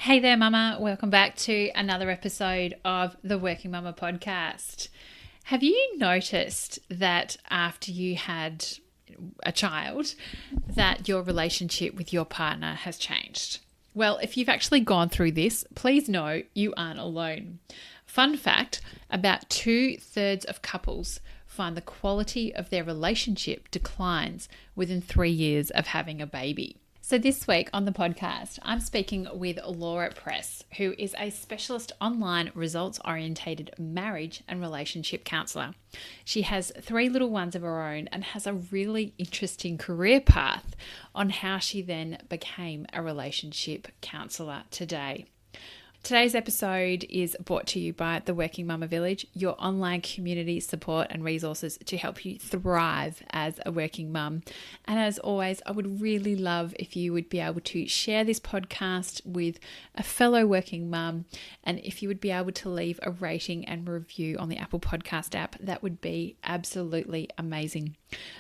Hey there, Mama. Welcome back to another episode of the Working Mama podcast. Have you noticed that after you had a child, that your relationship with your partner has changed? Well, if you've actually gone through this, please know you aren't alone. Fun fact, about 2/3 of couples find the quality of their relationship declines within 3 years of having a baby. So this week on the podcast, I'm speaking with Laura Press, who is a specialist online results-orientated marriage and relationship counsellor. She has 3 little ones of her own and has a really interesting career path on how she then became a relationship counsellor today. Today's episode is brought to you by the Working Mama Village, your online community support and resources to help you thrive as a working mum. And as always, I would really love if you would be able to share this podcast with a fellow working mum, and if you would be able to leave a rating and review on the Apple Podcast app. That would be absolutely amazing.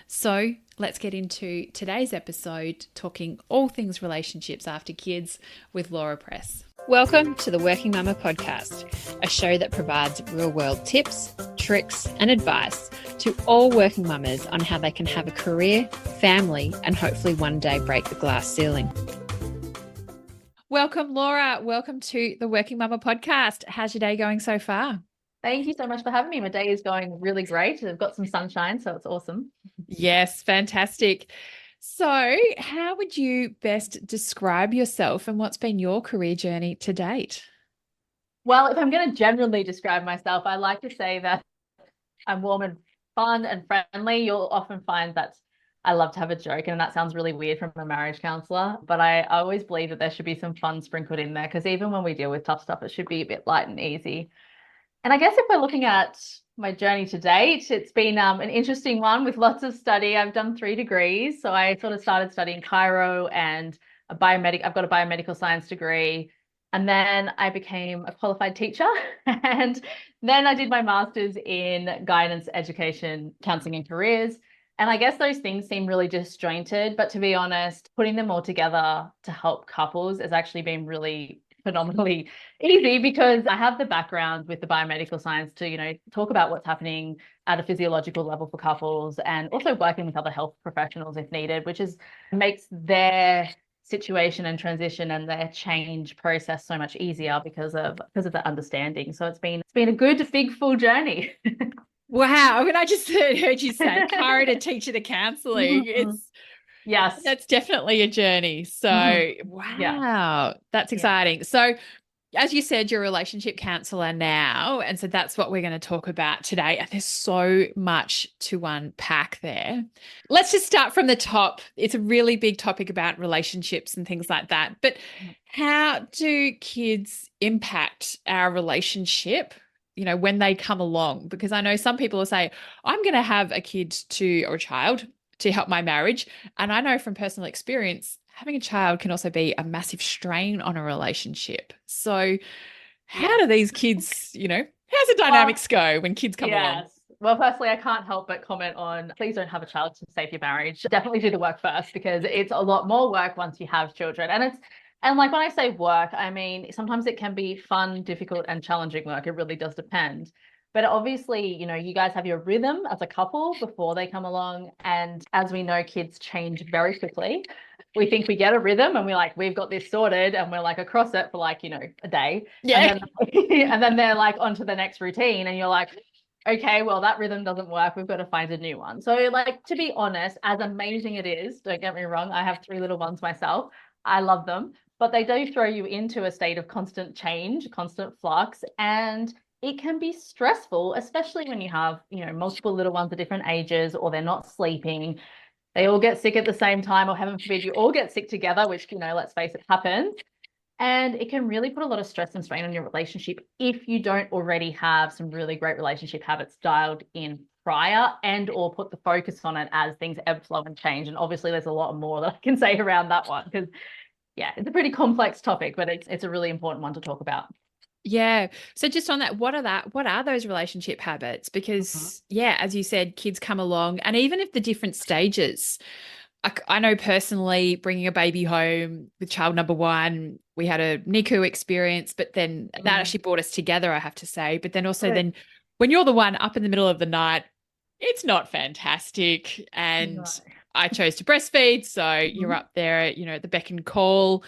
So let's get into today's episode, talking all things relationships after kids with Laura Press. Welcome to the Working Mama podcast, a show that provides real-world tips, tricks, and advice to all working mamas on how they can have a career, family, and hopefully one day break the glass ceiling. Welcome, Laura. Welcome to the Working Mama podcast. How's your day going so far? Thank you so much for having me. My day is going really great. I've got some sunshine, so it's awesome. Yes, fantastic. So, how would you best describe yourself and what's been your career journey to date? Well, if I'm going to generally describe myself, I like to say that I'm warm and fun and friendly. You'll often find that I love to have a joke, and that sounds really weird from a marriage counselor, but I always believe that there should be some fun sprinkled in there, because even when we deal with tough stuff, it should be a bit light and easy. And I guess if we're looking at my journey to date, it's been an interesting one with lots of study. I've done 3 degrees. So I sort of started studying chiro and I've got a biomedical science degree. And then I became a qualified teacher. And then I did my master's in guidance, education, counseling and careers. And I guess those things seem really disjointed, but to be honest, putting them all together to help couples has actually been really phenomenally easy, because I have the background with the biomedical science to, talk about what's happening at a physiological level for couples, and also working with other health professionals if needed, which makes their situation and transition and their change process so much easier because of the understanding. So it's been a good, big, full journey. Wow. I mean, I just heard you say chiro to teacher to counselling. Yes. That's definitely a journey. So, wow, Yeah. that's exciting. So, as you said, you're a relationship counselor now. And so that's what we're going to talk about today. And there's so much to unpack there. Let's just start from the top. It's a really big topic about relationships and things like that. But how do kids impact our relationship, when they come along? Because I know some people will say, I'm going to have a kid or a child to help my marriage. And I know from personal experience, having a child can also be a massive strain on a relationship. So how do these kids, how's the dynamics go when kids come along? Well, firstly, I can't help but comment on, please don't have a child to save your marriage. Definitely do the work first, because it's a lot more work once you have children. And like when I say work, I mean, sometimes it can be fun, difficult, and challenging work. It really does depend. But obviously, you guys have your rhythm as a couple before they come along. And as we know, kids change very quickly. We think we get a rhythm and we've got this sorted, and we're like across it for a day. Yeah. And then they're like on to the next routine, and you're like, okay, well, that rhythm doesn't work. We've got to find a new one. So to be honest, as amazing it is, don't get me wrong, I have 3 little ones myself. I love them, but they do throw you into a state of constant change, constant flux, and it can be stressful, especially when you have, multiple little ones at different ages, or they're not sleeping. They all get sick at the same time, or heaven forbid, you all get sick together, which, let's face it, happens. And it can really put a lot of stress and strain on your relationship if you don't already have some really great relationship habits dialed in prior, and or put the focus on it as things ebb, flow, and change. And obviously there's a lot more that I can say around that one, because it's a pretty complex topic, but it's a really important one to talk about. Yeah. So just on that, what are those relationship habits? Because as you said, kids come along, and even if the different stages, I know personally bringing a baby home with child number one, we had a NICU experience, but then that Mm. actually brought us together, I have to say. But then also Good. then when you're the one up in the middle of the night, it's not fantastic. No. And I chose to breastfeed. So you're Mhm. up there, at the beck and call.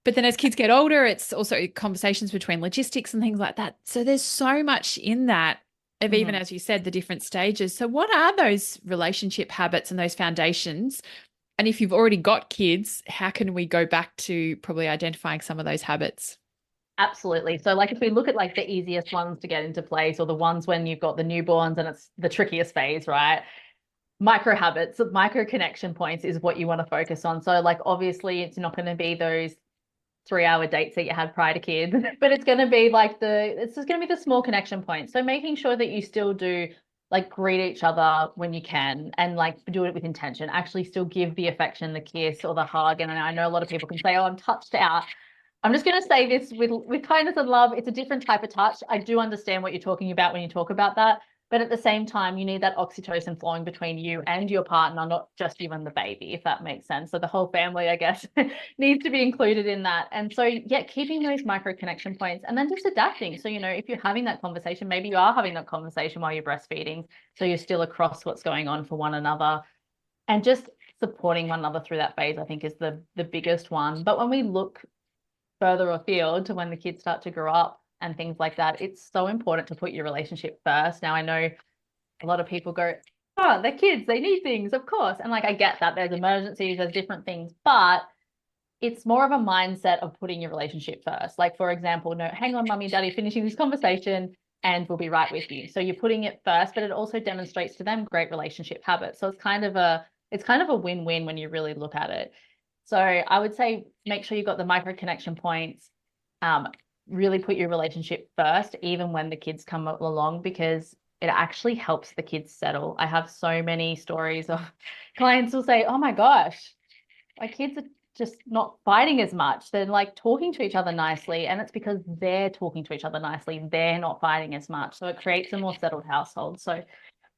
But then as kids get older, it's also conversations between logistics and things like that. So there's so much in that of even, Mhm. as you said, the different stages. So what are those relationship habits and those foundations? And if you've already got kids, how can we go back to probably identifying some of those habits? Absolutely. So like if we look at like the easiest ones to get into place or the ones when you've got the newborns and it's the trickiest phase, right? Micro habits, micro connection points is what you want to focus on. So like obviously it's not going to be those 3 hour dates that you had prior to kids, but it's going to be like it's just going to be the small connection points. So making sure that you still do like greet each other when you can and like do it with intention, actually still give the affection, the kiss or the hug. And I know a lot of people can say, oh, I'm touched out. I'm just going to say this with kindness and love. It's a different type of touch. I do understand what you're talking about when you talk about that. But at the same time, you need that oxytocin flowing between you and your partner, not just you and the baby, if that makes sense. So the whole family, I guess, needs to be included in that. And so, yeah, keeping those micro connection points and then just adapting. So, if you're having that conversation, maybe you are having that conversation while you're breastfeeding. So you're still across what's going on for one another and just supporting one another through that phase, I think is the biggest one. But when we look further afield to when the kids start to grow up and things like that, it's so important to put your relationship first. Now, I know a lot of people go, oh, they're kids, they need things, of course. And like, I get that there's emergencies, there's different things, but it's more of a mindset of putting your relationship first. Like, for example, no, hang on, mummy, daddy, finishing this conversation and we'll be right with you. So you're putting it first, but it also demonstrates to them great relationship habits. So it's kind of a win-win when you really look at it. So I would say make sure you've got the micro connection points. Um, really put your relationship first, even when the kids come along, because it actually helps the kids settle. I have so many stories of clients will say, oh my gosh, my kids are just not fighting as much. They're like talking to each other nicely. And it's because they're talking to each other nicely. They're not fighting as much. So it creates a more settled household. So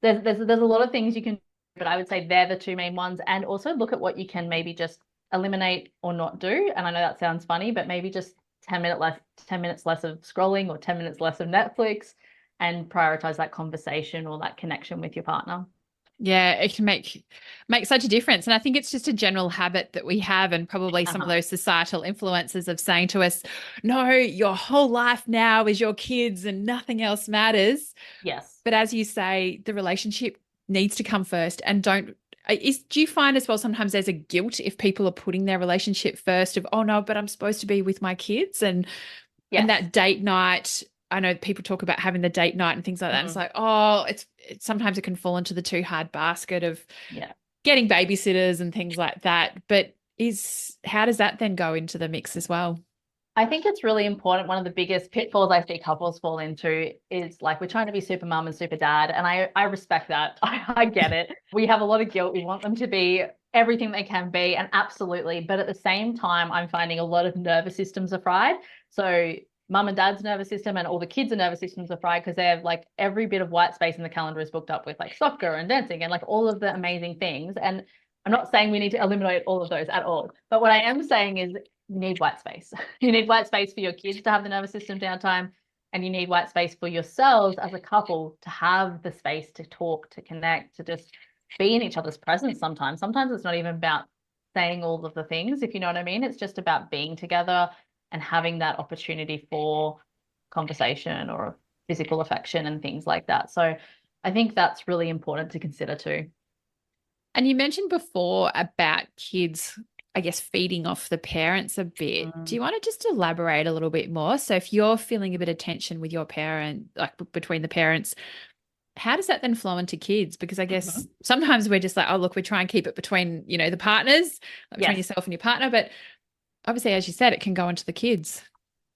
there's a lot of things you can do, but I would say they're the two main ones. And also look at what you can maybe just eliminate or not do. And I know that sounds funny, but maybe just 10 minutes less of scrolling or 10 minutes less of Netflix and prioritize that conversation or that connection with your partner. Yeah, it can make such a difference. And I think it's just a general habit that we have, and probably some of Uh-huh. those societal influences of saying to us, no, your whole life now is your kids and nothing else matters. Yes. But as you say, the relationship needs to come first. And do you find as well sometimes there's a guilt if people are putting their relationship first of, oh no, but I'm supposed to be with my kids, and Yes. that date night. I know people talk about having the date night and things like that. And it's Mm. like, oh, it's sometimes it can fall into the too hard basket of Yeah. getting babysitters and things like that. But how does that then go into the mix as well? I think it's really important. One of the biggest pitfalls I see couples fall into is like we're trying to be super mom and super dad. And I respect that. I get it. We have a lot of guilt. We want them to be everything they can be. And absolutely. But at the same time, I'm finding a lot of nervous systems are fried. So mum and dad's nervous system and all the kids' nervous systems are fried because they have like every bit of white space in the calendar is booked up with like soccer and dancing and like all of the amazing things. And I'm not saying we need to eliminate all of those at all. But what I am saying is you need white space. You need white space for your kids to have the nervous system downtime, and you need white space for yourselves as a couple to have the space to talk, to connect, to just be in each other's presence sometimes. Sometimes it's not even about saying all of the things, if you know what I mean. It's just about being together and having that opportunity for conversation or physical affection and things like that. So I think that's really important to consider too. And you mentioned before about kids, I guess, feeding off the parents a bit. Do Mm. you want to just elaborate a little bit more? So if you're feeling a bit of tension with your parent, like between the parents, how does that then flow into kids? Because I guess Mhm. sometimes we're just like, oh, look, we try and keep it between, the partners, like between Yes. yourself and your partner. But obviously, as you said, it can go into the kids.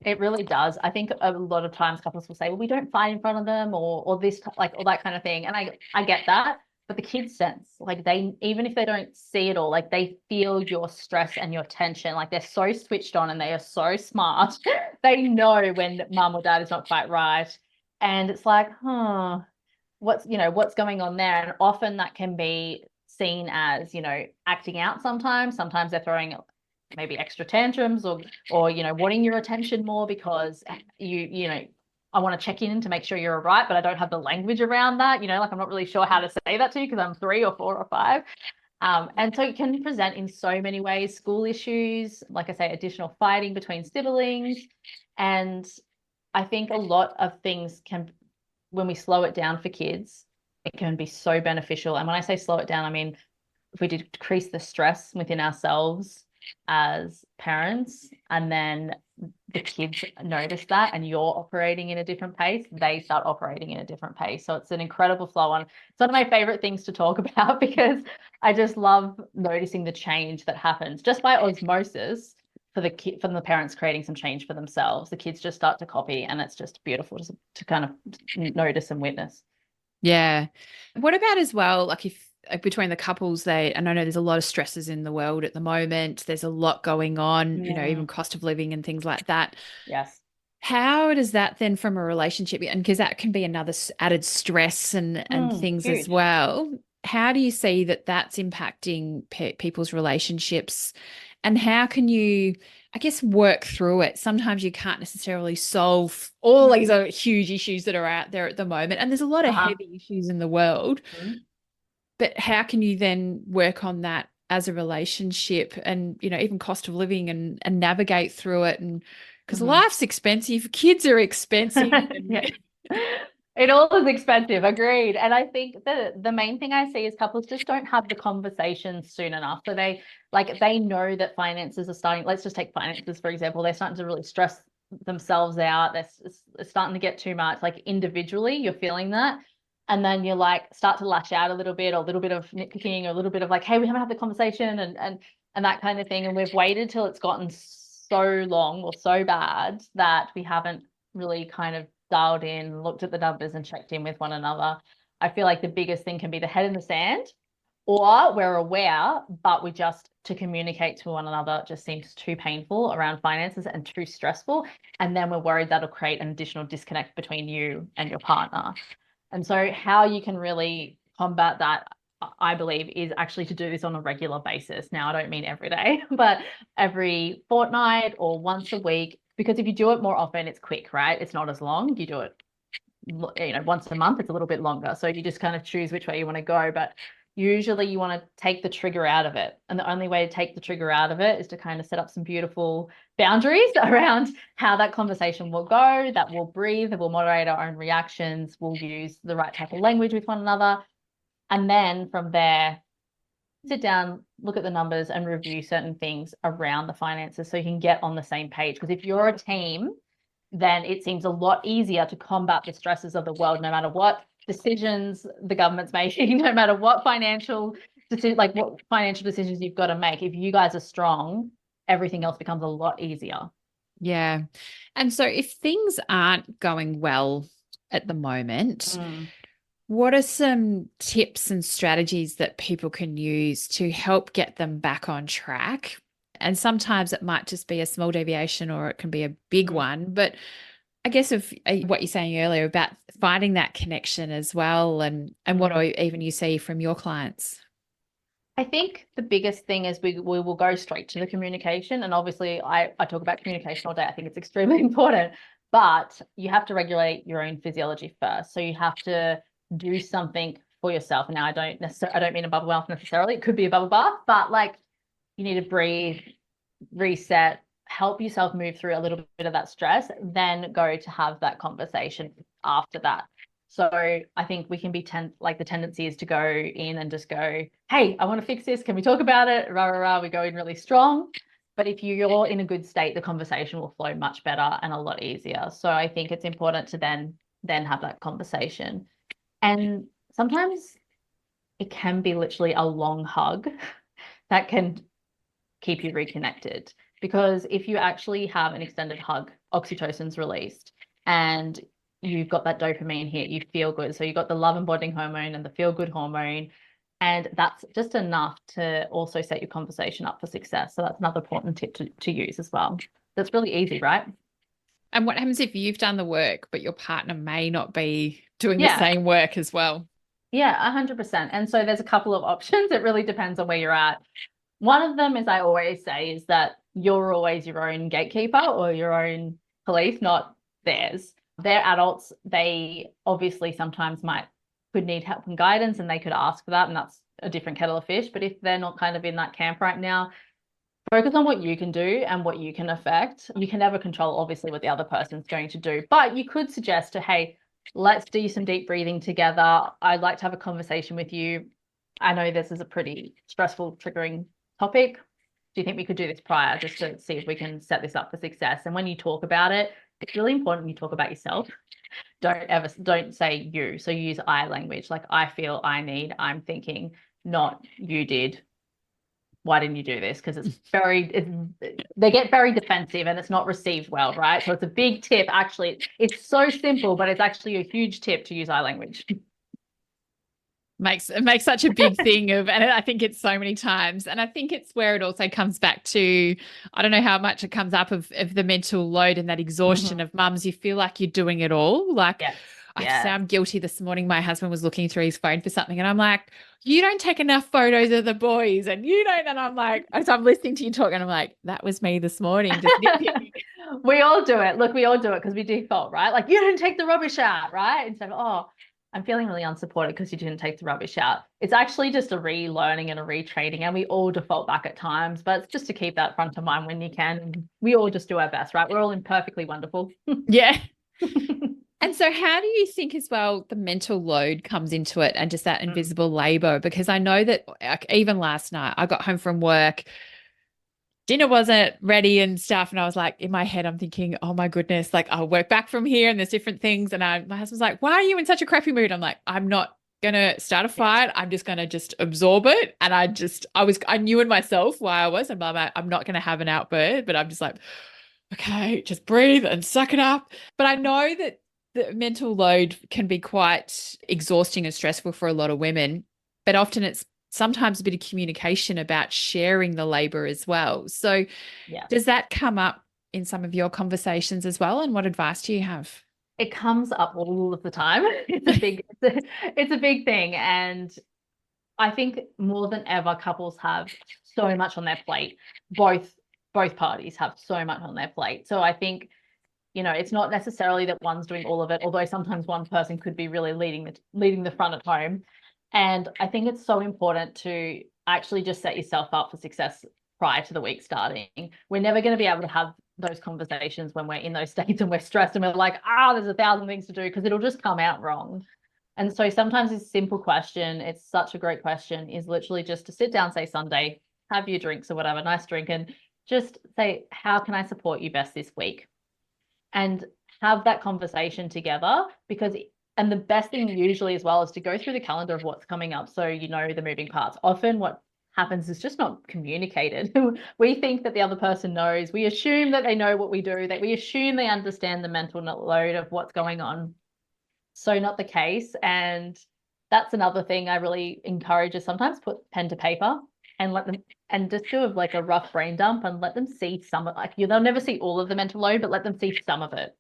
It really does. I think a lot of times couples will say, well, we don't fight in front of them or this like all that kind of thing. And I get that. But the kids sense like they even if they don't see it all, like they feel your stress and your tension. Like they're so switched on and they are so smart. They know when mum or dad is not quite right. And it's like, what's going on there? And often that can be seen as, acting out sometimes. Sometimes they're throwing maybe extra tantrums or wanting your attention more because I want to check in to make sure you're all right, but I don't have the language around that. Like I'm not really sure how to say that to you because I'm 3 or 4 or 5. And so it can present in so many ways: school issues, like I say, additional fighting between siblings. And I think a lot of things when we slow it down for kids, it can be so beneficial. And when I say slow it down, I mean, if we decrease the stress within ourselves as parents, and then the kids notice that and you're operating in a different pace, they start operating in a different pace. So it's an incredible flow on. It's one of my favorite things to talk about because I just love noticing the change that happens just by osmosis from the parents creating some change for themselves. The kids just start to copy, and it's just beautiful to kind of notice and witness. Yeah. What about as well, like if between the couples, and I know there's a lot of stresses in the world at the moment. There's a lot going on, even cost of living and things like that. Yes. How does that then from a relationship, and because that can be another added stress and things Huge. as well. How do you see that that's impacting people's relationships, and how can you, I guess, work through it? Sometimes you can't necessarily solve all these huge issues that are out there at the moment, and there's a lot of heavy issues in the world. But how can you then work on that as a relationship and, even cost of living and navigate through it? And because life's expensive, kids are expensive. Yeah. It all is expensive, agreed. And I think the main thing I see is couples just don't have the conversation soon enough. So they know that finances are starting. Let's just take finances, for example. They're starting to really stress themselves out. They're starting to get too much. Like individually, you're feeling that. And then you're like, start to lash out a little bit, or a little bit of nitpicking, or a little bit of like, hey, we haven't had the conversation and that kind of thing. And we've waited till it's gotten so long or so bad that we haven't really kind of dialed in, looked at the numbers and checked in with one another. I feel like the biggest thing can be the head in the sand, or we're aware, but to communicate to one another just seems too painful around finances and too stressful. And then we're worried that'll create an additional disconnect between you and your partner. And so how you can really combat that, I believe, is actually to do this on a regular basis. Now, I don't mean every day, but every fortnight or once a week, because if you do it more often, it's quick, right? It's not as long. You do it, once a month, it's a little bit longer. So you just kind of choose which way you want to go. But usually you want to take the trigger out of it. And the only way to take the trigger out of it is to kind of set up some beautiful boundaries around how that conversation will go, that we'll breathe, that we'll moderate our own reactions, we'll use the right type of language with one another. And then from there, sit down, look at the numbers and review certain things around the finances so you can get on the same page. Because if you're a team, then it seems a lot easier to combat the stresses of the world, no matter what decisions the government's making, no matter what financial decisions you've got to make. If you guys are strong, everything else becomes a lot easier. Yeah. And so if things aren't going well at the moment, what are some tips and strategies that people can use to help get them back on track? And sometimes it might just be a small deviation or it can be a big one. But I guess of what you're saying earlier about finding that connection as well, and what even you see from your clients. I think the biggest thing is we will go straight to the communication. And obviously I talk about communication all day. I think it's extremely important, but you have to regulate your own physiology first. So you have to do something for yourself. Now I don't mean a bubble bath necessarily. It could be a bubble bath, but like you need to breathe, reset, help yourself move through a little bit of that stress, then go to have that conversation after that. So I think we can be the tendency is to go in and just go, hey, I want to fix this. Can we talk about it? Rah, rah, rah. We go in really strong. But if you're in a good state, the conversation will flow much better and a lot easier. So I think it's important to then have that conversation. And sometimes it can be literally a long hug that can keep you reconnected. Because if you actually have an extended hug, oxytocin's released and you've got that dopamine hit, you feel good. So you've got the love and bonding hormone and the feel good hormone. And that's just enough to also set your conversation up for success. So that's another important tip to use as well. That's really easy, right? And what happens if you've done the work, but your partner may not be doing the same work as well? Yeah, 100%. And so there's a couple of options. It really depends on where you're at. One of them, as I always say, is that you're always your own gatekeeper or your own police, not theirs. They're adults. They obviously sometimes could need help and guidance, and they could ask for that, and that's a different kettle of fish. But if they're not kind of in that camp right now, focus on what you can do and what you can affect. You can never control, obviously, what the other person's going to do, but you could suggest to, hey, let's do some deep breathing together. I'd like to have a conversation with you. I know this is a pretty stressful, triggering topic. Do you think we could do this prior just to see if we can set this up for success? And when you talk about it, it's really important you talk about yourself. Don't say you. So you use I language, like I feel, I need, I'm thinking, not you did. Why didn't you do this? Because they get very defensive and it's not received well, right? So it's a big tip. Actually, it's so simple, but it's actually a huge tip to use I language. Makes such a big thing of, and I think it's so many times, and I think it's where it also comes back to, I don't know how much it comes up of the mental load and that exhaustion of mums. You feel like you're doing it all. Like, Yes. I sound guilty this morning. My husband was looking through his phone for something, and I'm like, you don't take enough photos of the boys, and you don't. And I'm like, so I'm listening to you talk, and I'm like, that was me this morning. Just we all do it. Look, we all do it because we default, right? Like, you didn't take the rubbish out, right? Instead of, oh, I'm feeling really unsupported because you didn't take the rubbish out. It's actually just a relearning and a retraining, and we all default back at times, but it's just to keep that front of mind when you can. We all just do our best, right? We're all imperfectly wonderful. Yeah. And so how do you think as well the mental load comes into it and just that invisible labor? Because I know that even last night I got home from work, dinner wasn't ready and stuff. And I was like, in my head, I'm thinking, oh my goodness, like I'll work back from here and there's different things. And my husband's like, why are you in such a crappy mood? I'm like, I'm not going to start a fight. I'm just going to just absorb it. And I knew in myself why I was, and I'm not going to have an outburst, but I'm just like, okay, just breathe and suck it up. But I know that the mental load can be quite exhausting and stressful for a lot of women, but often it's sometimes a bit of communication about sharing the labor as well. So does that come up in some of your conversations as well? And what advice do you have? It comes up all of the time. It's a big thing. And I think more than ever, couples have so much on their plate. Both parties have so much on their plate. So I think, it's not necessarily that one's doing all of it, although sometimes one person could be really leading the front at home. And I think it's so important to actually just set yourself up for success prior to the week starting. We're never going to be able to have those conversations when we're in those states and we're stressed and we're like, there's 1,000 things to do, because it'll just come out wrong. And so sometimes this simple question, it's such a great question, is literally just to sit down, say Sunday, have your drinks or whatever, nice drink, and just say, how can I support you best this week? And have that conversation together, and the best thing usually as well is to go through the calendar of what's coming up. So, the moving parts. Often what happens is just not communicated. We think that the other person knows. We assume that they know what we do, that we assume they understand the mental load of what's going on. So not the case. And that's another thing I really encourage, is sometimes put pen to paper and let them, and just do like a rough brain dump and let them see some of, they'll never see all of the mental load, but let them see some of it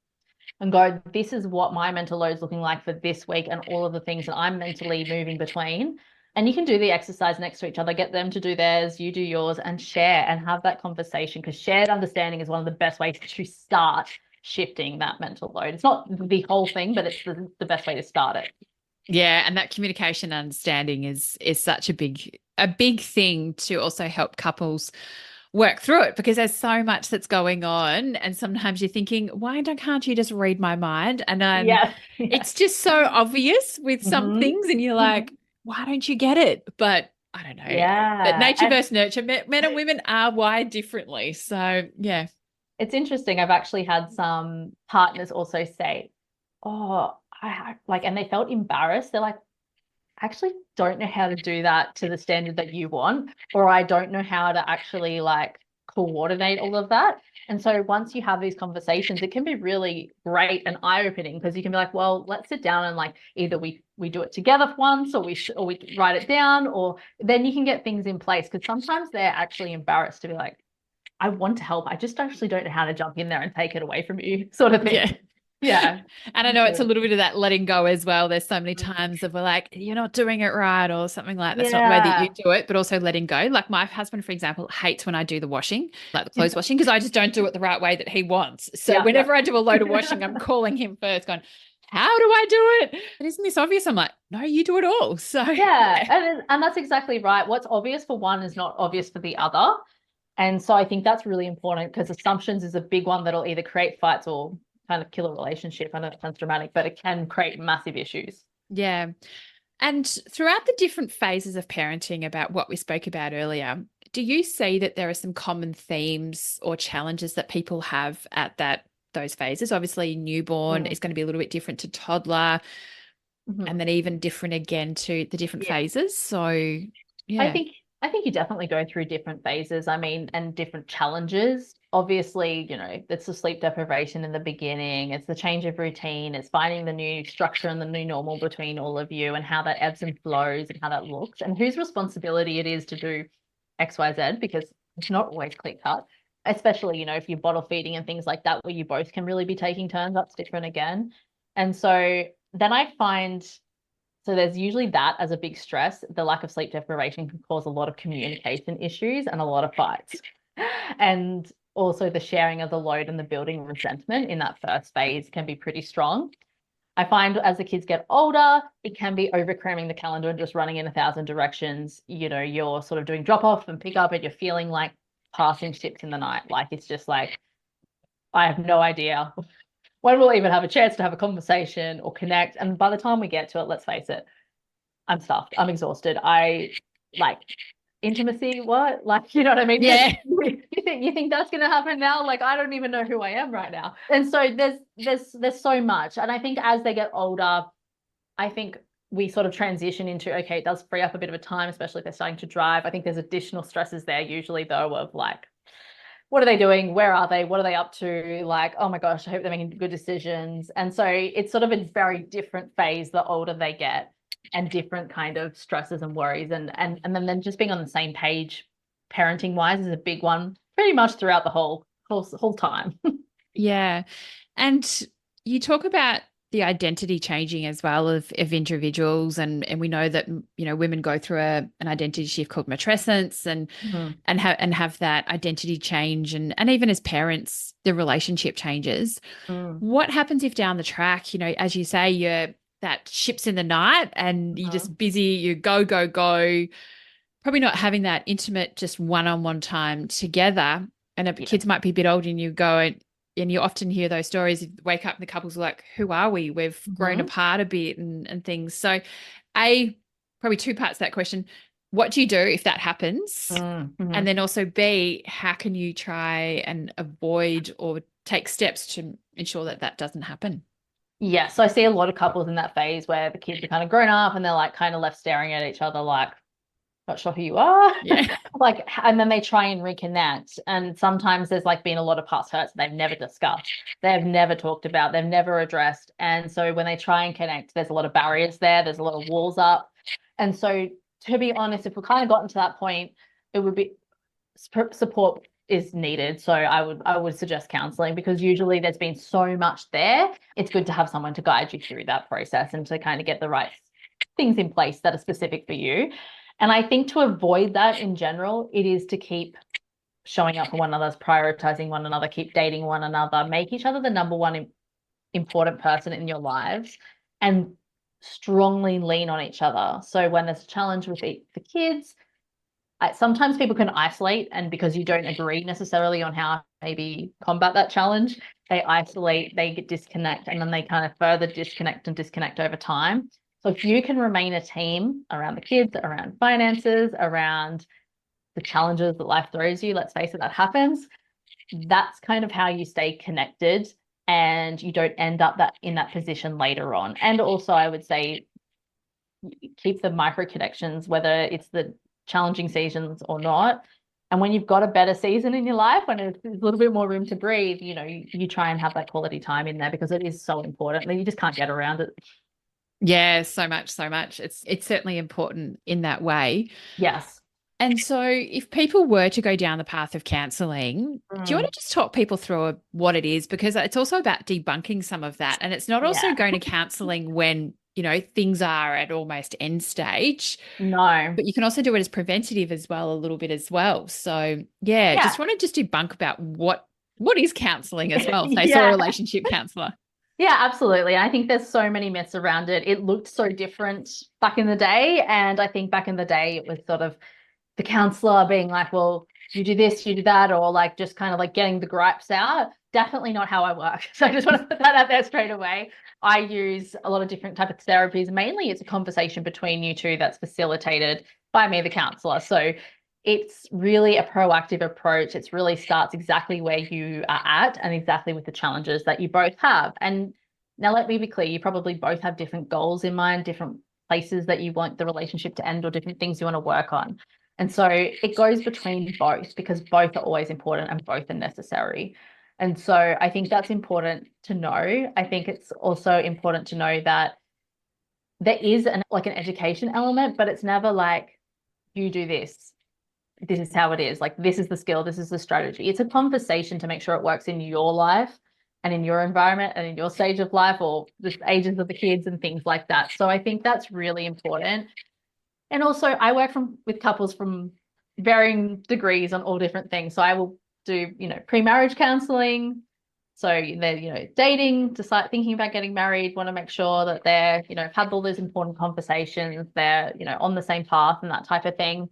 and go, this is what my mental load is looking like for this week and all of the things that I'm mentally moving between. And you can do the exercise next to each other, get them to do theirs, you do yours, and share and have that conversation, because shared understanding is one of the best ways to start shifting that mental load. It's not the whole thing, but it's the best way to start it. Yeah, and that communication understanding is such a big thing to also help couples work through it, because there's so much that's going on, and sometimes you're thinking, can't you just read my mind? And it's just so obvious with some things, and you're like, why don't you get it? But I don't know. Yeah. But nature versus nurture, men and women are wired differently. So yeah. It's interesting. I've actually had some partners also say, oh, I like, and they felt embarrassed. They're like, I actually don't know how to do that to the standard that you want, or I don't know how to actually like coordinate all of that. And so once you have these conversations, it can be really great and eye-opening, because you can be like, well, let's sit down and like either we do it together once, or we write it down, or then you can get things in place, because sometimes they're actually embarrassed to be like, I want to help, I just actually don't know how to jump in there and take it away from you, sort of thing. Yeah. Yeah. And I know it's a little bit of that letting go as well. There's so many times that we're like, you're not doing it right or something like that's not the way that you Yeah. do it, but also letting go. Like my husband, for example, hates when I do the washing, like the clothes washing, because I just don't do it the right way that he wants. So Yeah. whenever I do a load of washing, I'm calling him first, going, how do I do it? And isn't this obvious? I'm like, no, you do it all. So Yeah. yeah. And that's exactly right. What's obvious for one is not obvious for the other. And so I think that's really important because assumptions is a big one that'll either create fights or kind of kill a relationship. I know it sounds dramatic, but it can create massive issues. Yeah. And throughout the different phases of parenting, about what we spoke about earlier, do you see that there are some common themes or challenges that people have at those phases? Obviously, newborn is going to be a little bit different to toddler, and then even different again to the different Yeah. phases. So, I yeah. think I think you definitely go through different phases. I mean, and different challenges. Obviously, it's the sleep deprivation in the beginning, it's the change of routine, it's finding the new structure and the new normal between all of you and how that ebbs and flows and how that looks and whose responsibility it is to do XYZ because it's not always clear cut. Especially, if you're bottle feeding and things like that, where you both can really be taking turns, that's different again. And so then I find so there's usually that as a big stress. The lack of sleep deprivation can cause a lot of communication issues and a lot of fights. And also the sharing of the load and the building resentment in that first phase can be pretty strong. I find as the kids get older, it can be over cramming the calendar and just running in 1,000 directions. You're sort of doing drop off and pick up and you're feeling like passing ships in the night. Like it's just like, I have no idea when we'll even have a chance to have a conversation or connect. And by the time we get to it, let's face it, I'm stuffed. I'm exhausted. I like intimacy. What? Like, you know what I mean? Yeah. You think that's gonna happen now? Like, I don't even know who I am right now. And so there's so much. And I think as they get older, I think we sort of transition into, okay, it does free up a bit of a time, especially if they're starting to drive. I think there's additional stresses there usually though of like, what are they doing? Where are they? What are they up to? Like, oh my gosh, I hope they're making good decisions. And so it's sort of a very different phase the older they get and different kind of stresses and worries. And then just being on the same page parenting wise is a big one pretty much throughout the whole time. Yeah. And you talk about the identity changing as well of individuals, and we know that women go through an identity shift called matrescence, and have that identity change, and even as parents the relationship changes. What happens if down the track, as you say, you're that ship's in the night and you're just busy, you go go go, probably not having that intimate just one-on-one time together, and kids might be a bit older and you go and you often hear those stories. You wake up and the couples are like, who are we? We've grown apart a bit and things. So probably two parts to that question. What do you do if that happens? And then also B, how can you try and avoid or take steps to ensure that that doesn't happen? Yeah, so I see a lot of couples in that phase where the kids are kind of grown up and they're like kind of left staring at each other like, not sure who you are. Yeah. Like, and then they try and reconnect. And sometimes there's like been a lot of past hurts they've never discussed, they've never talked about, they've never addressed. And so when they try and connect, there's a lot of barriers there, there's a lot of walls up. And so to be honest, if we kind of gotten to that point, it would be support is needed. So I would suggest counseling because usually there's been so much there. It's good to have someone to guide you through that process and to kind of get the right things in place that are specific for you. And I think to avoid that in general, it is to keep showing up for one another, prioritizing one another, keep dating one another, make each other the number one important person in your lives, and strongly lean on each other. So when there's a challenge with the kids, sometimes people can isolate, and because you don't agree necessarily on how maybe combat that challenge, they isolate, they get disconnect, and then they kind of further disconnect over time. So if you can remain a team around the kids, around finances, around the challenges that life throws you, let's face it, that happens. That's kind of how you stay connected and you don't end up in that position later on. And also I would say keep the micro connections, whether it's the challenging seasons or not. And when you've got a better season in your life, when there's a little bit more room to breathe, you try and have that quality time in there because it is so important that you just can't get around it. Yeah, so much, so much. It's certainly important in that way. Yes. And so, if people were to go down the path of counselling, do you want Mm, to just talk people through what it is? Because it's also about debunking some of that. And it's not also yeah. going to counselling when, things are at almost end stage, No. but you can also do it as preventative as well, a little bit as well. So, yeah, Yeah. just want to just debunk about what is counselling as well. Say, so a Yeah. relationship counsellor. Yeah, absolutely. I think there's so many myths around it. It looked so different back in the day. And I think back in the day, it was sort of the counselor being like, well, you do this, you do that, or like just kind of like getting the gripes out. Definitely not how I work. So I just want to put that out there straight away. I use a lot of different type of therapies. Mainly it's a conversation between you two that's facilitated by me, the counselor. So it's really a proactive approach. It really starts exactly where you are at and exactly with the challenges that you both have. And now let me be clear, you probably both have different goals in mind, different places that you want the relationship to end or different things you want to work on. And so it goes between both because both are always important and both are necessary. And so I think that's important to know. I think it's also important to know that there is an education element, but it's never like you do this. This is how it is. Like this is the skill, this is the strategy. It's a conversation to make sure it works in your life and in your environment and in your stage of life or the ages of the kids and things like that. So I think that's really important. And also I work with couples from varying degrees on all different things. So I will do, pre-marriage counseling. So they're, dating, decide thinking about getting married, want to make sure that they're, had all those important conversations, they're, on the same path and that type of thing.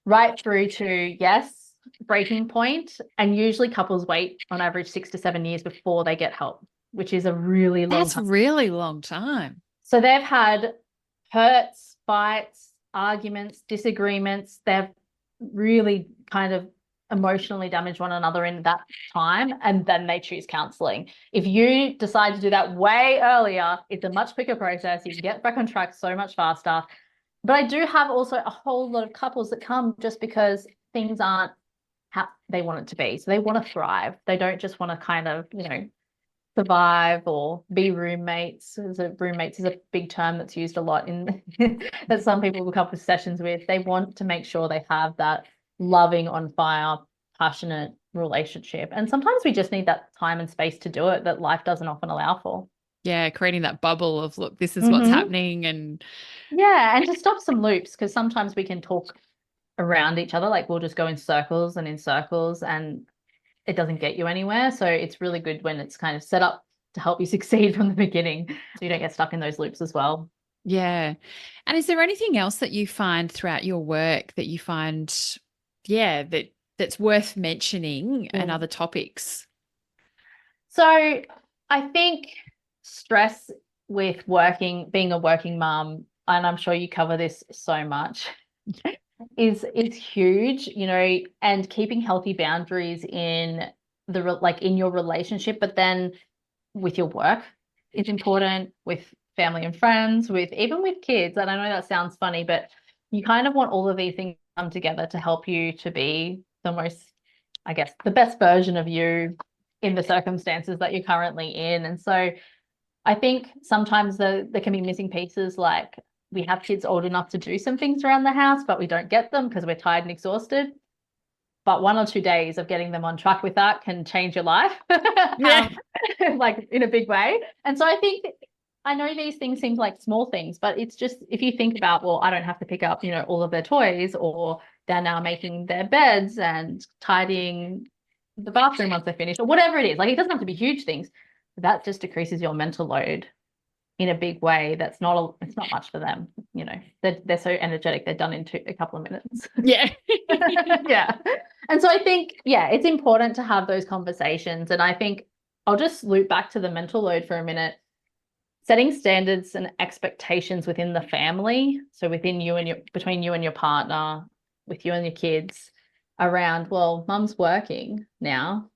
Right through to yes, breaking point. And usually couples wait on average 6 to 7 years before they get help, which is a really long That's time. really long time. So they've had hurts, fights, arguments, disagreements. They've really kind of emotionally damaged one another in that time, and then they choose counseling. If you decide to do that way earlier, it's a much quicker process. You can get back on track so much faster. But I do have also a whole lot of couples that come just because things aren't how they want it to be. So they want to thrive. They don't just want to kind of, survive or be roommates. Roommates is a big term that's used a lot in that some people will come for sessions with. They want to make sure they have that loving, on fire, passionate relationship. And sometimes we just need that time and space to do it that life doesn't often allow for. Yeah, creating that bubble of, look, this is what's Mm-hmm. happening. And Yeah, and to stop some loops because sometimes we can talk around each other, like we'll just go in circles and in circles, and it doesn't get you anywhere. So it's really good when it's kind of set up to help you succeed from the beginning so you don't get stuck in those loops as well. yeah. And is there anything else that you find throughout your work that you find, yeah, that's worth mentioning and Mm. other topics? So I think stress with being a working mum, and I'm sure you cover this so much, is huge, and keeping healthy boundaries in in your relationship, but then with your work is important, with family and friends, with even with kids. And I know that sounds funny, but you kind of want all of these things to come together to help you to be the most, I guess, the best version of you in the circumstances that you're currently in. And so I think sometimes there can be missing pieces, like we have kids old enough to do some things around the house, but we don't get them because we're tired and exhausted. But 1 or 2 days of getting them on track with that can change your life, Yeah. like in a big way. And so I think I know these things seem like small things, but it's just if you think about, well, I don't have to pick up, all of their toys, or they're now making their beds and tidying the bathroom once they're finished, or whatever it is. Like it doesn't have to be huge things. That just decreases your mental load in a big way. It's not much for them. They're so energetic. They're done in a couple of minutes. Yeah. Yeah. And so I think, yeah, it's important to have those conversations. And I think I'll just loop back to the mental load for a minute. Setting standards and expectations within the family, so between you and your partner, with you and your kids, around, well, mum's working now,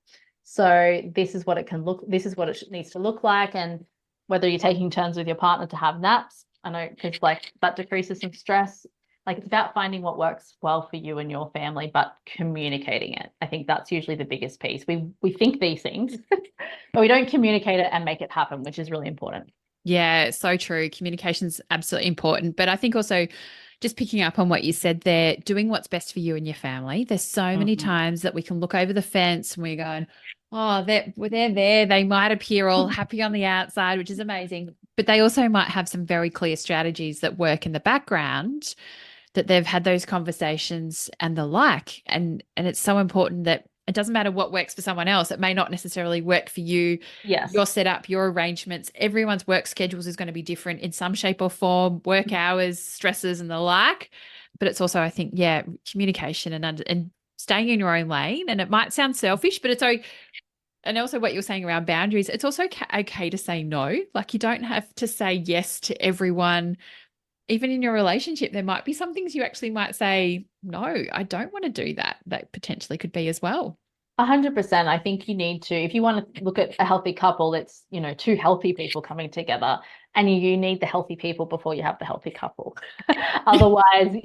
so this is what it needs to look like, and whether you're taking turns with your partner to have naps. I know, because like that decreases some stress. Like it's about finding what works well for you and your family, but communicating it. I think that's usually the biggest piece. We think these things, but we don't communicate it and make it happen, which is really important. Yeah, so true. Communication's absolutely important. But I think also just picking up on what you said there, doing what's best for you and your family. There's so many Mhm. times that we can look over the fence and we're going, oh, they're there. They might appear all happy on the outside, which is amazing. But they also might have some very clear strategies that work in the background, that they've had those conversations and the like. And it's so important that it doesn't matter what works for someone else. It may not necessarily work for you. Your Yes. setup, your arrangements, everyone's work schedules is going to be different in some shape or form, work hours, stresses, and the like. But it's also, I think, yeah, communication and staying in your own lane. And it might sound selfish, but it's okay. And also what you're saying around boundaries, it's also okay to say no. Like you don't have to say yes to everyone. Even in your relationship, there might be some things you actually might say, no, I don't want to do that. That potentially could be as well. 100%. I think you need to, if you want to look at a healthy couple, it's, two healthy people coming together, and you need the healthy people before you have the healthy couple. Otherwise,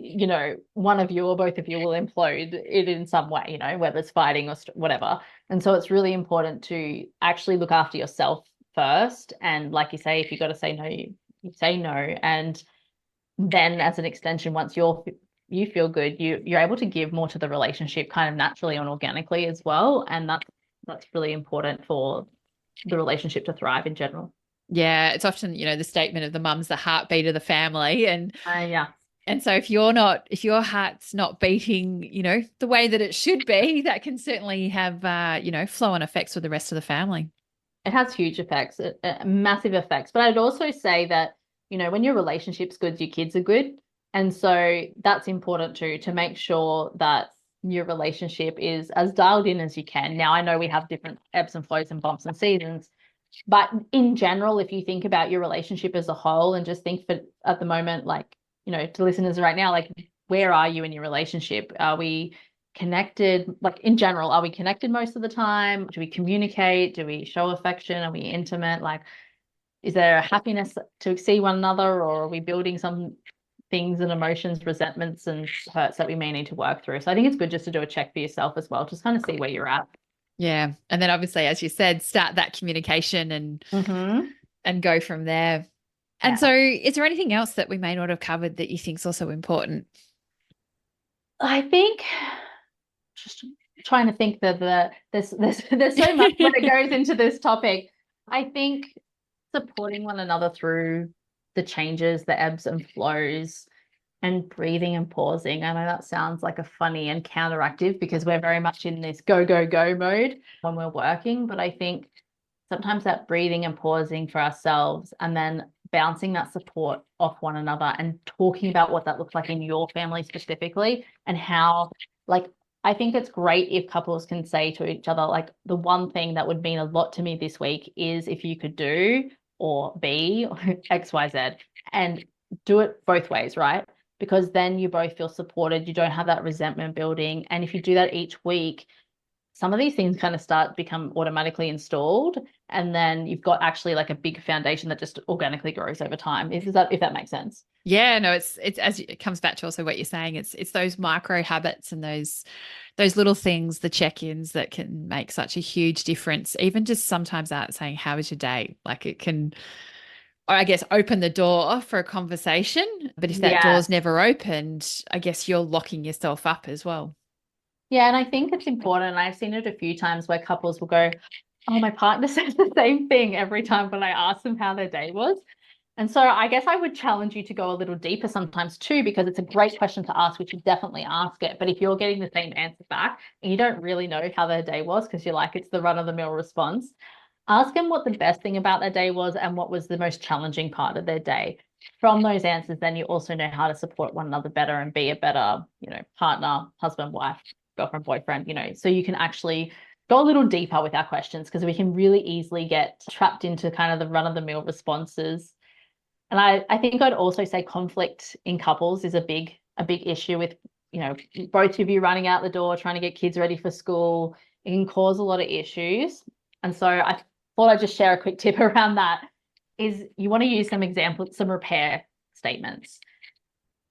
one of you or both of you will implode it in some way, whether it's fighting or whatever. And so it's really important to actually look after yourself first. And like you say, if you got to say no, you say no. And then as an extension, once you feel good, you're able to give more to the relationship kind of naturally and organically as well. And that's really important for the relationship to thrive in general. Yeah, it's often, the statement of the mum's the heartbeat of the family. Yeah. And so if your heart's not beating, the way that it should be, that can certainly have, flow on effects with the rest of the family. It has huge effects, massive effects. But I'd also say that, when your relationship's good, your kids are good. And so that's important too, to make sure that your relationship is as dialed in as you can. Now, I know we have different ebbs and flows and bumps and seasons, but in general, if you think about your relationship as a whole and just think for at the moment, like, to listeners right now, like, where are you in your relationship? Are we connected? Like, in general, are we connected most of the time? Do we communicate? Do we show affection? Are we intimate? Like, is there a happiness to see one another, or are we building some things and emotions, resentments and hurts that we may need to work through? So I think it's good just to do a check for yourself as well, just kind of see where you're at. Yeah. And then obviously, as you said, start that communication Mm-hmm. and go from there. And Yeah. so is there anything else that we may not have covered that you think is also important? I think just trying to think that there's so much when it goes into this topic. I think supporting one another through the changes, the ebbs and flows, and breathing and pausing. I know that sounds like a funny and counteractive because we're very much in this go, go, go mode when we're working. But I think sometimes that breathing and pausing for ourselves and then bouncing that support off one another and talking about what that looks like in your family specifically, and how, like, I think it's great if couples can say to each other, like, the one thing that would mean a lot to me this week is if you could do or be XYZ, and do it both ways, right? Because then you both feel supported. You don't have that resentment building. And if you do that each week, some of these things kind of start become automatically installed, and then you've got actually like a big foundation that just organically grows over time. If that makes sense? Yeah, no, it's as it comes back to also what you're saying. It's those micro habits and those little things, the check-ins that can make such a huge difference. Even just sometimes out saying, "How was your day?" Like it can, or I guess, open the door for a conversation. But if that door's Yes. never opened, I guess you're locking yourself up as well. Yeah, and I think it's important. I've seen it a few times where couples will go, "Oh, my partner says the same thing every time when I ask them how their day was." And so I guess I would challenge you to go a little deeper sometimes too, because it's a great question to ask. We should definitely ask it. But if you're getting the same answer back and you don't really know how their day was because you're like, it's the run-of-the-mill response, ask them what the best thing about their day was and what was the most challenging part of their day. From those answers, then you also know how to support one another better and be a better, partner, husband, wife, girlfriend, boyfriend, so you can actually go a little deeper with our questions, because we can really easily get trapped into kind of the run-of-the-mill responses. And I think I'd also say conflict in couples is a big issue with, both of you running out the door, trying to get kids ready for school. It can cause a lot of issues. And so I thought I'd just share a quick tip around that, is you want to use some examples, some repair statements.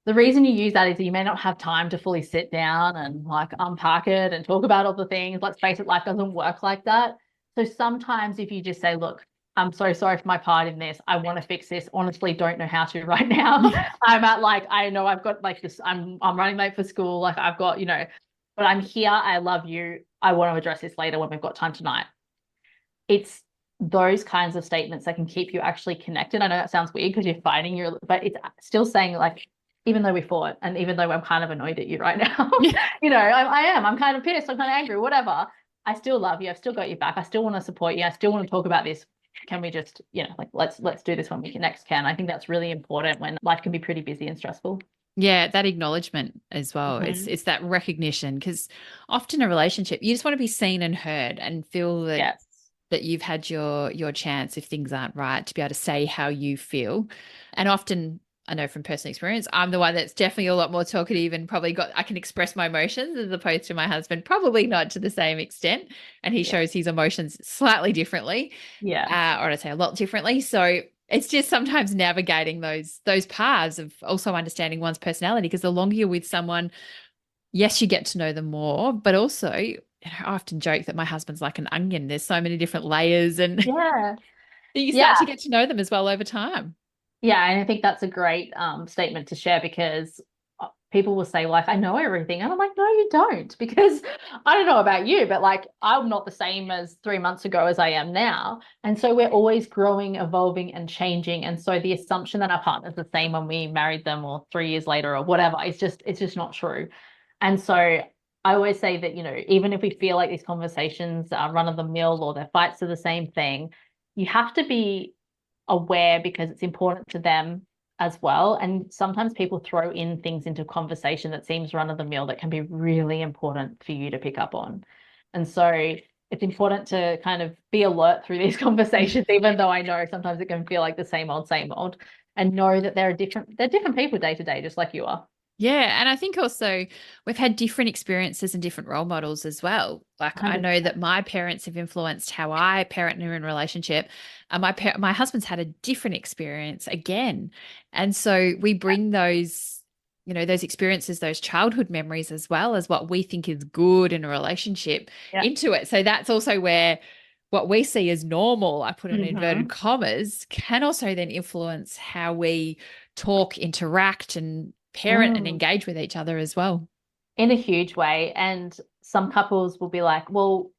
The reason you use that is you may not have time to fully sit down and like unpack it and talk about all the things. Let's face it, life doesn't work like that. So sometimes if you just say, look, I'm so sorry for my part in this. I want to fix this. Honestly, don't know how to right now. Yeah. I'm at like, I know I've got like this, I'm running late for school. Like I've got, but I'm here. I love you. I want to address this later when we've got time tonight. It's those kinds of statements that can keep you actually connected. I know that sounds weird because you're fighting your, but it's still saying like, even though we fought and even though I'm kind of annoyed at you right now, I'm kind of pissed. I'm kind of angry, whatever. I still love you. I've still got your back. I still want to support you. I still want to talk about this. Can we just, like let's do this when we next can. I think that's really important when life can be pretty busy and stressful. Yeah, that acknowledgement as well. Mm-hmm. It's that recognition because often a relationship, you just want to be seen and heard and feel that Yes. you've had your chance if things aren't right to be able to say how you feel. And often I know from personal experience, I'm the one that's definitely a lot more talkative and probably I can express my emotions as opposed to my husband, probably not to the same extent. And he Yeah. shows his emotions slightly differently, Yeah. or I'd say a lot differently. So it's just sometimes navigating those paths of also understanding one's personality because the longer you're with someone, yes, you get to know them more, but also, I often joke that my husband's like an onion. There's so many different layers and Yeah. you Yeah. start to get to know them as well over time. Yeah, and I think that's a great statement to share because people will say, like, I know everything. And I'm like, no, you don't, because I don't know about you, but like, I'm not the same as 3 months ago as I am now. And so we're always growing, evolving, and changing. And so the assumption that our partner's the same when we married them or 3 years later or whatever, it's just not true. And so I always say that, even if we feel like these conversations are run of the mill or their fights are the same thing, you have to be aware because it's important to them as well. And sometimes people throw in things into conversation that seems run of the mill that can be really important for you to pick up on. And so it's important to kind of be alert through these conversations, even though I know sometimes it can feel like the same old, and know that they're different people day to day, just like you are. Yeah. And I think also we've had different experiences and different role models as well. Like I know 100%. that my parents have influenced how I parent in a relationship. And my husband's had a different experience again. And so we bring those experiences, those childhood memories, as well as what we think is good in a relationship Yeah. into it. So that's also where what we see as normal, I put in inverted Mm-hmm. commas, can also then influence how we talk, interact, and parent and Mm. engage with each other as well. In a huge way. And some couples will be like, well,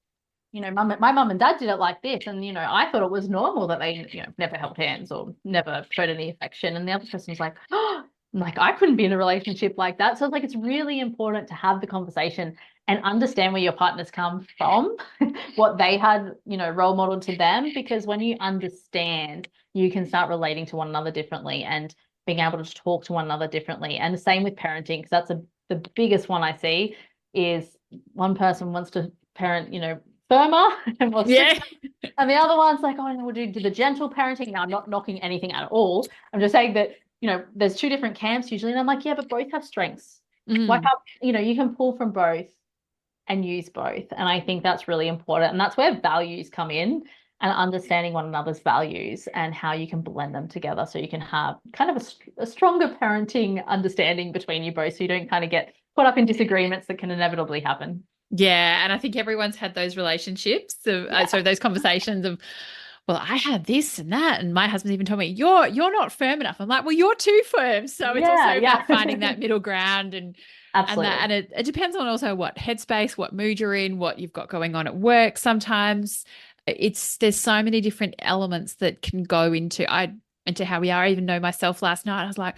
my mum and dad did it like this. And, I thought it was normal that they, never held hands or never showed any affection. And the other person's like, oh, like I couldn't be in a relationship like that. So it's like, it's really important to have the conversation and understand where your partners come from, what they had, role modeled to them. Because when you understand, you can start relating to one another differently and being able to talk to one another differently. And the same with parenting, because the biggest one I see is one person wants to parent, firmer and more Yeah. strict. And the other one's like, oh, no, we'll do the gentle parenting. Now, I'm not knocking anything at all. I'm just saying that, there's two different camps usually. And I'm like, yeah, but both have strengths. Why Mm. can't, you can pull from both and use both. And I think that's really important. And that's where values come in and understanding one another's values and how you can blend them together so you can have kind of a stronger parenting understanding between you both so you don't kind of get caught up in disagreements that can inevitably happen. Yeah. And I think everyone's had those relationships Yeah. so those conversations of, well, I had this and that. And my husband's even told me, you're not firm enough. I'm like, well, you're too firm. So it's also Yeah. about Yeah. finding that middle ground and that, Absolutely. and it depends on also what headspace, what mood you're in, what you've got going on at work. Sometimes there's so many different elements that can go into how we are. I even know myself last night, I was like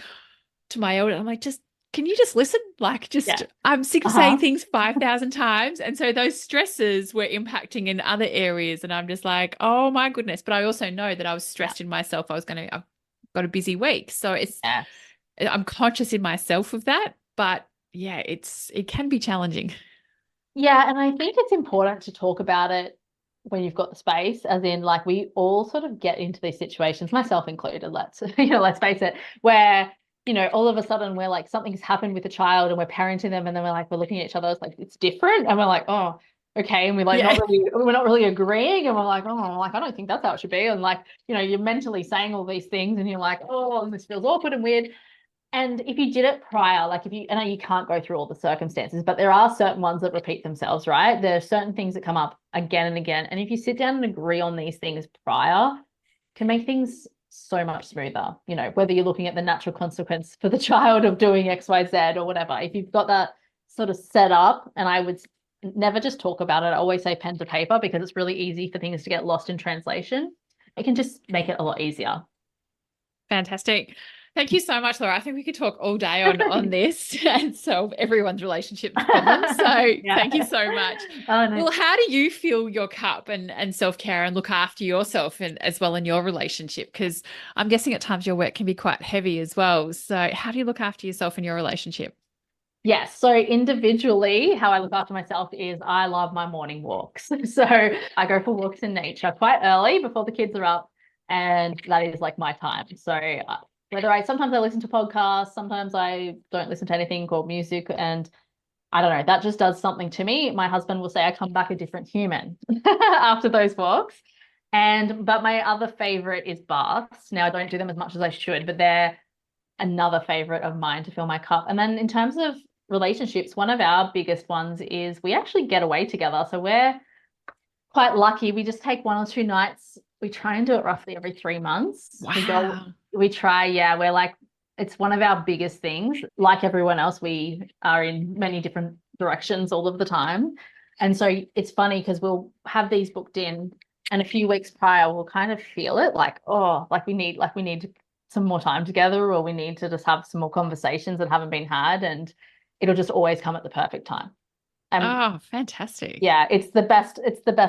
to my elder, I'm like, can you just listen? Like, Yeah. I'm sick of saying Uh-huh. things 5,000 times. And so those stresses were impacting in other areas. And I'm just like, oh my goodness. But I also know that I was Yeah. stressed in myself. I've got a busy week. So Yes. I'm conscious in myself of that. But yeah, it can be challenging. Yeah, and I think it's important to talk about it when you've got the space, as in like we all sort of get into these situations, myself included, let's face it, where, all of a sudden we're like something's happened with a child and we're parenting them and then we're looking at each other, it's like it's different. And we're like, oh, okay. And Yeah. we're not really agreeing. And we're like, oh, like I don't think that's how it should be. And like, you're mentally saying all these things and you're like, oh, this feels awkward and weird. And if you did it prior, like if you, I know you can't go through all the circumstances, but there are certain ones that repeat themselves, right? There are certain things that come up again and again. And if you sit down and agree on these things prior, can make things so much smoother. You know, whether you're looking at the natural consequence for the child of doing XYZ or whatever, if you've got that sort of set up, and I would never just talk about it. I always say pen to paper because it's really easy for things to get lost in translation. It can just make it a lot easier. Fantastic. Thank you so much, Laura. I think we could talk all day on this and solve everyone's relationship problems. So Thank you so much. Oh, no. Well, how do you fill your cup and self-care and look after yourself and as well in your relationship? Because I'm guessing at times your work can be quite heavy as well. So how do you look after yourself in your relationship? Yes. So individually, how I look after myself is I love my morning walks. So I go for walks in nature quite early before the kids are up. And that is like my time. So sometimes I listen to podcasts, sometimes I don't listen to anything called music. And I don't know, that just does something to me. My husband will say I come back a different human after those walks. But my other favorite is baths. Now I don't do them as much as I should, but they're another favorite of mine to fill my cup. And then in terms of relationships, one of our biggest ones is we actually get away together. So we're quite lucky. We just take 1 or 2 nights. We try and do it roughly every 3 months. Wow. We try, yeah. We're like, it's one of our biggest things. Like everyone else, we are in many different directions all of the time. And so it's funny because we'll have these booked in, and a few weeks prior, we'll kind of feel it like, oh, like we need some more time together, or we need to just have some more conversations that haven't been had, and it'll just always come at the perfect time. Oh, fantastic. Yeah, it's the best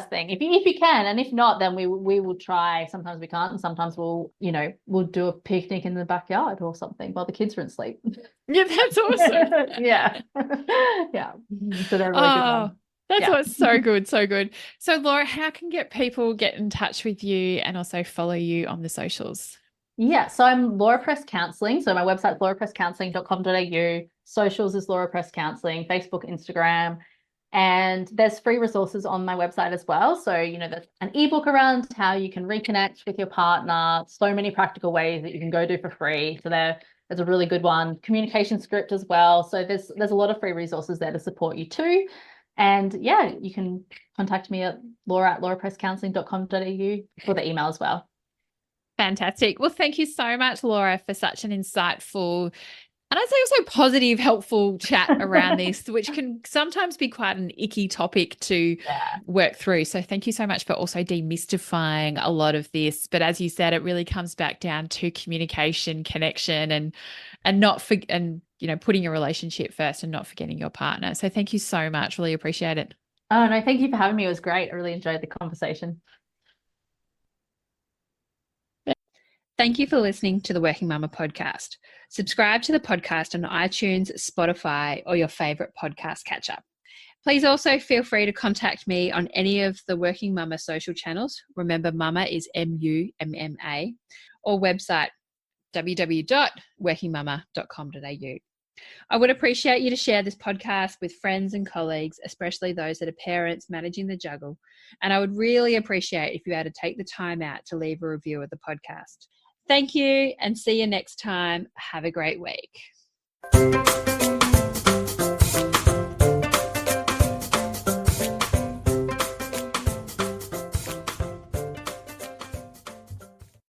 thing. If you can, and if not, then we will try. Sometimes we can't, and sometimes we'll do a picnic in the backyard or something while the kids are asleep. Yeah, that's awesome. Yeah. Yeah. So they're really good ones. That's what's so good, so good. So Laura, how can people get in touch with you and also follow you on the socials? Yeah, so I'm Laura Press Counselling. So my website's laurapresscounselling.com.au. Socials is Laura Press Counselling, Facebook, Instagram. And there's free resources on my website as well. So, there's an ebook around how you can reconnect with your partner, so many practical ways that you can go do for free. So there's a really good one, communication script as well. So there's a lot of free resources there to support you too. And yeah, you can contact me at laura@laurapresscounselling.com.au for the email as well. Fantastic. Well, thank you so much, Laura, for such an insightful and I'd say also positive, helpful chat around this, which can sometimes be quite an icky topic to work through. So thank you so much for also demystifying a lot of this. But as you said, it really comes back down to communication, connection, and putting your relationship first and not forgetting your partner. So thank you so much. Really appreciate it. Oh, no, thank you for having me. It was great. I really enjoyed the conversation. Thank you for listening to the Working Mama podcast. Subscribe to the podcast on iTunes, Spotify, or your favorite podcast catcher. Please also feel free to contact me on any of the Working Mama social channels. Remember, Mama is MUMMA, or website www.workingmama.com.au. I would appreciate you to share this podcast with friends and colleagues, especially those that are parents managing the juggle. And I would really appreciate if you had to take the time out to leave a review of the podcast. Thank you, and see you next time. Have a great week.